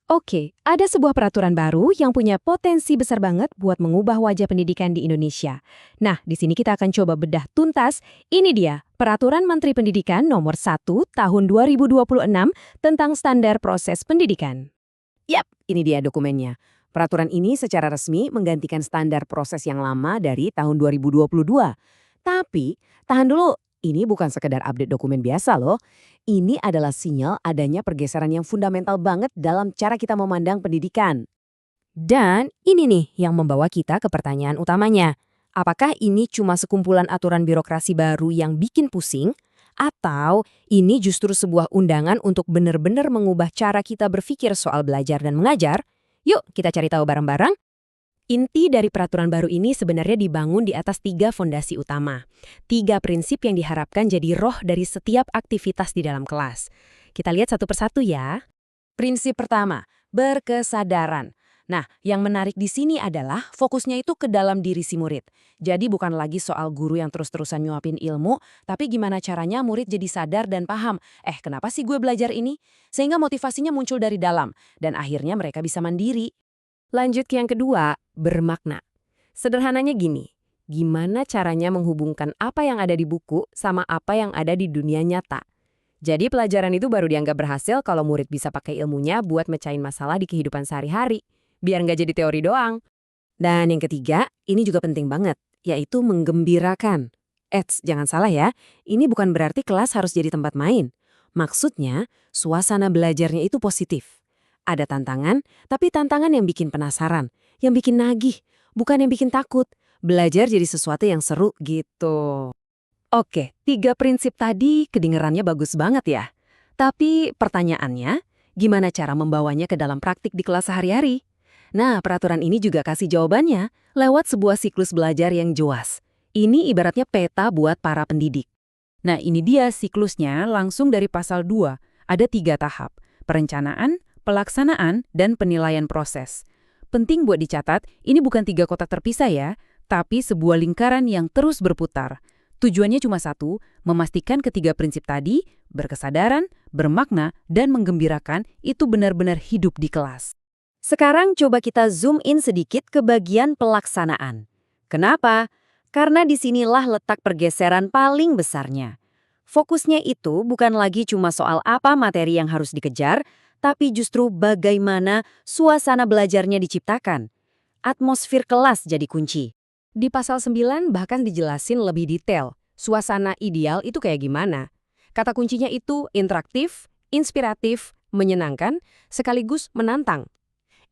Oke, ada sebuah peraturan baru yang punya potensi besar banget buat mengubah wajah pendidikan di Indonesia. Nah, di sini kita akan coba bedah tuntas. Ini dia, Peraturan Menteri Pendidikan Nomor 1 Tahun 2026 tentang standar proses pendidikan. Yap, ini dia dokumennya. Peraturan ini secara resmi menggantikan standar proses yang lama dari tahun 2022. Tapi, tahan dulu, ini bukan sekedar update dokumen biasa loh. Ini adalah sinyal adanya pergeseran yang fundamental banget dalam cara kita memandang pendidikan. Dan ini nih yang membawa kita ke pertanyaan utamanya. Apakah ini cuma sekumpulan aturan birokrasi baru yang bikin pusing? Atau ini justru sebuah undangan untuk benar-benar mengubah cara kita berpikir soal belajar dan mengajar? Yuk kita cari tahu bareng-bareng. Inti dari peraturan baru ini sebenarnya dibangun di atas 3 fondasi utama. 3 prinsip yang diharapkan jadi roh dari setiap aktivitas di dalam kelas. Kita lihat satu persatu ya. Prinsip pertama, berkesadaran. Nah, yang menarik di sini adalah fokusnya itu ke dalam diri si murid. Jadi bukan lagi soal guru yang terus-terusan nyuapin ilmu, tapi gimana caranya murid jadi sadar dan paham, kenapa sih gue belajar ini? Sehingga motivasinya muncul dari dalam, dan akhirnya mereka bisa mandiri. Lanjut ke yang kedua, bermakna. Sederhananya gini, gimana caranya menghubungkan apa yang ada di buku sama apa yang ada di dunia nyata? Jadi pelajaran itu baru dianggap berhasil kalau murid bisa pakai ilmunya buat mecahin masalah di kehidupan sehari-hari. Biar nggak jadi teori doang. Dan yang ketiga, ini juga penting banget, yaitu menggembirakan. Eits, jangan salah ya, ini bukan berarti kelas harus jadi tempat main. Maksudnya, suasana belajarnya itu positif. Ada tantangan, tapi tantangan yang bikin penasaran, yang bikin nagih, bukan yang bikin takut. Belajar jadi sesuatu yang seru gitu. Oke, 3 prinsip tadi kedengerannya bagus banget ya. Tapi pertanyaannya, gimana cara membawanya ke dalam praktik di kelas sehari-hari? Nah, peraturan ini juga kasih jawabannya lewat sebuah siklus belajar yang jelas. Ini ibaratnya peta buat para pendidik. Nah, ini dia siklusnya langsung dari pasal 2. Ada 3 tahap, perencanaan, pelaksanaan, dan penilaian proses. Penting buat dicatat, ini bukan 3 kotak terpisah ya, tapi sebuah lingkaran yang terus berputar. Tujuannya cuma satu, memastikan ketiga prinsip tadi, berkesadaran, bermakna, dan menggembirakan itu benar-benar hidup di kelas. Sekarang coba kita zoom in sedikit ke bagian pelaksanaan. Kenapa? Karena disinilah letak pergeseran paling besarnya. Fokusnya itu bukan lagi cuma soal apa materi yang harus dikejar, tapi justru bagaimana suasana belajarnya diciptakan. Atmosfer kelas jadi kunci. Di pasal 9 bahkan dijelasin lebih detail, suasana ideal itu kayak gimana. Kata kuncinya itu interaktif, inspiratif, menyenangkan, sekaligus menantang.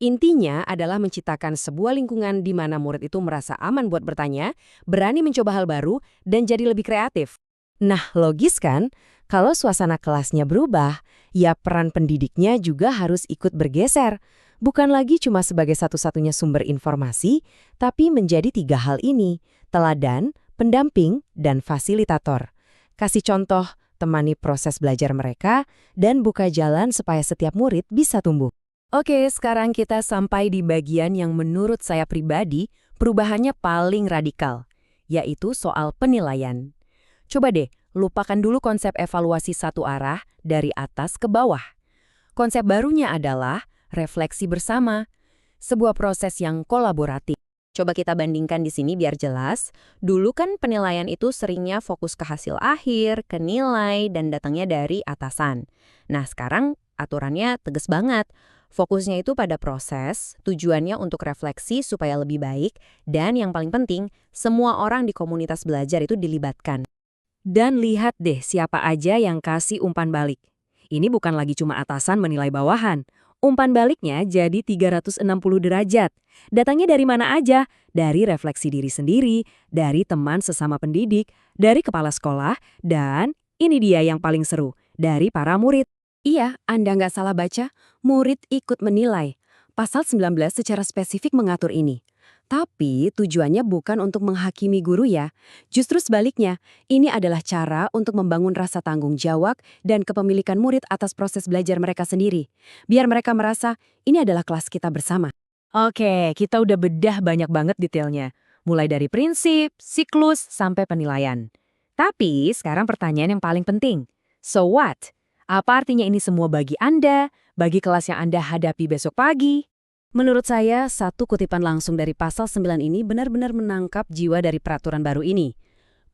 Intinya adalah menciptakan sebuah lingkungan di mana murid itu merasa aman buat bertanya, berani mencoba hal baru, dan jadi lebih kreatif. Nah, logis kan? Kalau suasana kelasnya berubah, ya peran pendidiknya juga harus ikut bergeser. Bukan lagi cuma sebagai satu-satunya sumber informasi, tapi menjadi 3 hal ini, teladan, pendamping, dan fasilitator. Kasih contoh, temani proses belajar mereka, dan buka jalan supaya setiap murid bisa tumbuh. Oke, sekarang kita sampai di bagian yang menurut saya pribadi perubahannya paling radikal, yaitu soal penilaian. Coba deh, lupakan dulu konsep evaluasi satu arah dari atas ke bawah. Konsep barunya adalah refleksi bersama, sebuah proses yang kolaboratif. Coba kita bandingkan di sini biar jelas. Dulu kan penilaian itu seringnya fokus ke hasil akhir, ke nilai, dan datangnya dari atasan. Nah, sekarang aturannya tegas banget. Fokusnya itu pada proses, tujuannya untuk refleksi supaya lebih baik, dan yang paling penting, semua orang di komunitas belajar itu dilibatkan. Dan lihat deh siapa aja yang kasih umpan balik. Ini bukan lagi cuma atasan menilai bawahan. Umpan baliknya jadi 360 derajat. Datangnya dari mana aja? Dari refleksi diri sendiri, dari teman sesama pendidik, dari kepala sekolah, dan ini dia yang paling seru, dari para murid. Iya, Anda nggak salah baca, murid ikut menilai. Pasal 19 secara spesifik mengatur ini. Tapi tujuannya bukan untuk menghakimi guru ya. Justru sebaliknya, ini adalah cara untuk membangun rasa tanggung jawab dan kepemilikan murid atas proses belajar mereka sendiri. Biar mereka merasa ini adalah kelas kita bersama. Oke, kita udah bedah banyak banget detailnya. Mulai dari prinsip, siklus, sampai penilaian. Tapi sekarang pertanyaan yang paling penting. So what? Apa artinya ini semua bagi Anda, bagi kelas yang Anda hadapi besok pagi? Menurut saya, satu kutipan langsung dari pasal 9 ini benar-benar menangkap jiwa dari peraturan baru ini.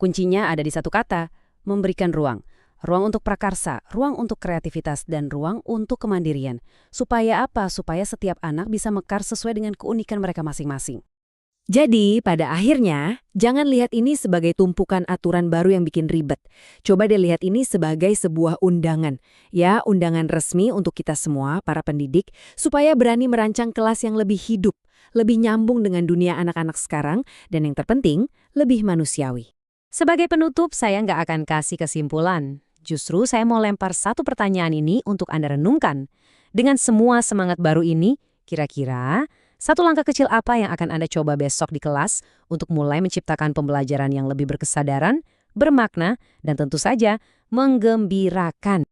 Kuncinya ada di satu kata, memberikan ruang. Ruang untuk prakarsa, ruang untuk kreativitas, dan ruang untuk kemandirian. Supaya apa? Supaya setiap anak bisa mekar sesuai dengan keunikan mereka masing-masing. Jadi, pada akhirnya, jangan lihat ini sebagai tumpukan aturan baru yang bikin ribet. Coba deh lihat ini sebagai sebuah undangan. Ya, undangan resmi untuk kita semua, para pendidik, supaya berani merancang kelas yang lebih hidup, lebih nyambung dengan dunia anak-anak sekarang, dan yang terpenting, lebih manusiawi. Sebagai penutup, saya nggak akan kasih kesimpulan. Justru saya mau lempar satu pertanyaan ini untuk Anda renungkan. Dengan semua semangat baru ini, kira-kira satu langkah kecil apa yang akan Anda coba besok di kelas untuk mulai menciptakan pembelajaran yang lebih berkesadaran, bermakna, dan tentu saja menggembirakan?